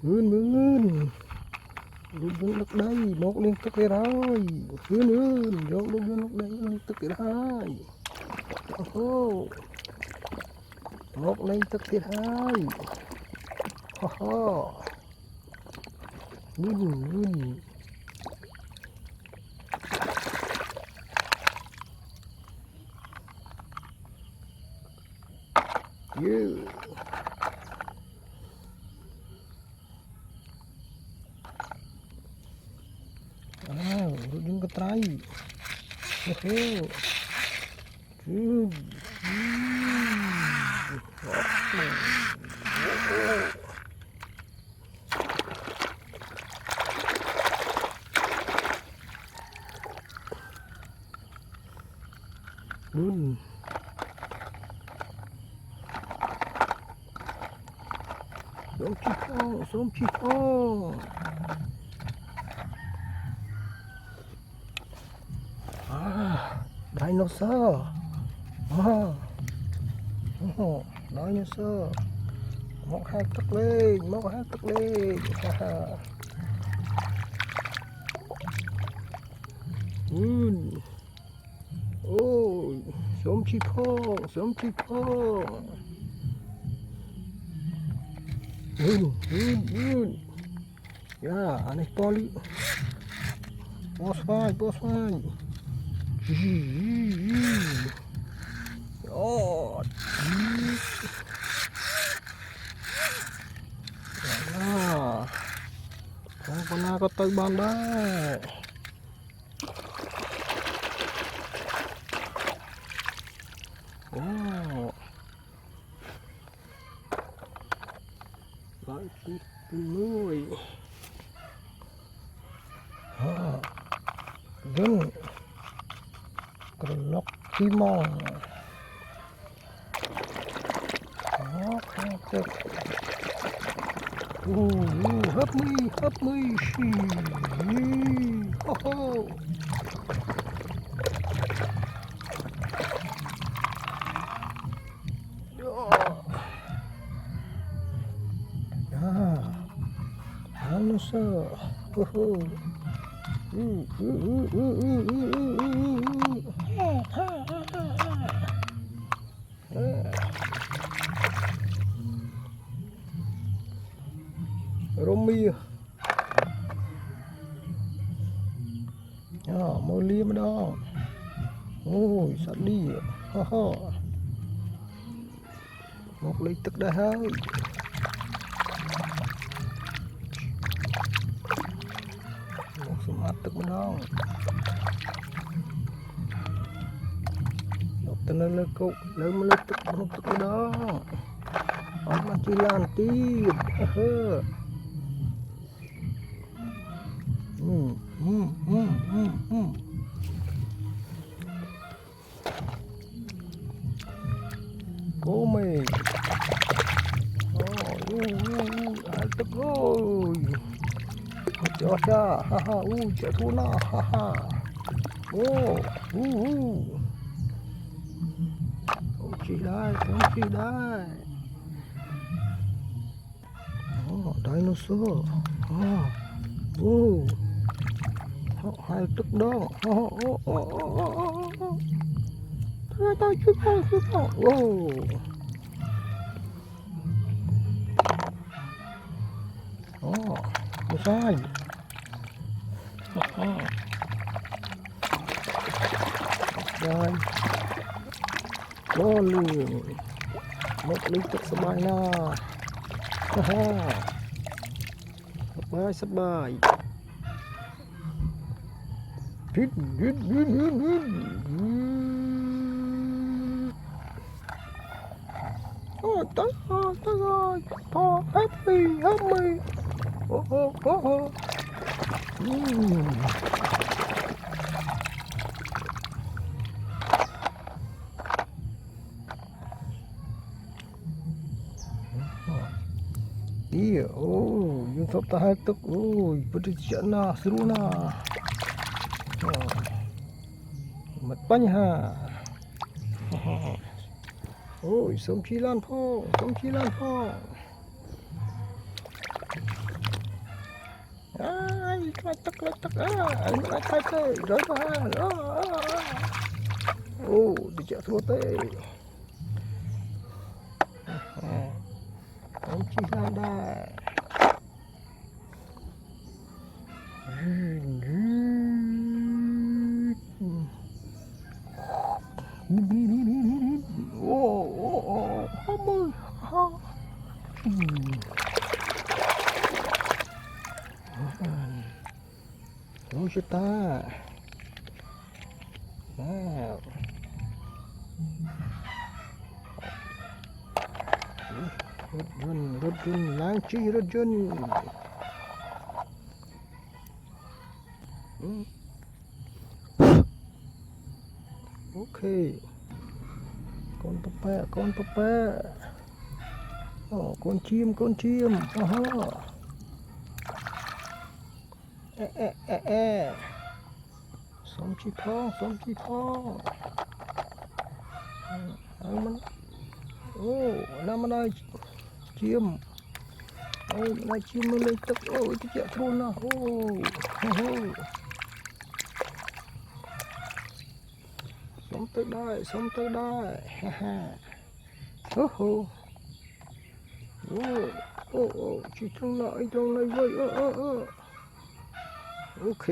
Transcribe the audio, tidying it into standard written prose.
Vươn vươn vươn nước đây một liên tức đây rồi vươn vươn vô luôn nước đây liên tức đây rồi ô một liên tức đây rồi ho ho vươn vươn yeah. Rujung ke try. Dun. Som chipong. Dinosaur. Dinosaur. Một hai tấc lên. Ôi, som chipong. Ya, aneh poli. Bos fine. Oh, không có nào có tới bàn đấy. Lại cái nuôi. Dân lọc timong. Hấp mi. Ho ho. Dinosaur. Ho ho. Romi mơ liêm đó. Ôi sẵn đi một ly tức đã hơi một số mát tức bên đó một tên lên cục lớn mới tức một tức bên đó ông mà chỉ làm tiếp Cố mày ai tức rồi cho cha chạy thua na không chỉ đây dinosaur hai tức đó tôi chưa có không sai rồi có liền một ly tức sắp bài na sắp bài tới rồi to hết mi iya yung top tahay tok pwede siya na seru na matpanya sống chi lan phong lấy tức anh lại thay thế rồi mà ô đi chợ thua tê ông chỉ ra đây ô không ơi ôi chết ta nào rút run láng chi rút run ok con papa con chim sống chi phong ăn mình năm nay chim nay chim nó lên tức cái chợ thôn nó sống tới đây chỉ trong này vậy ok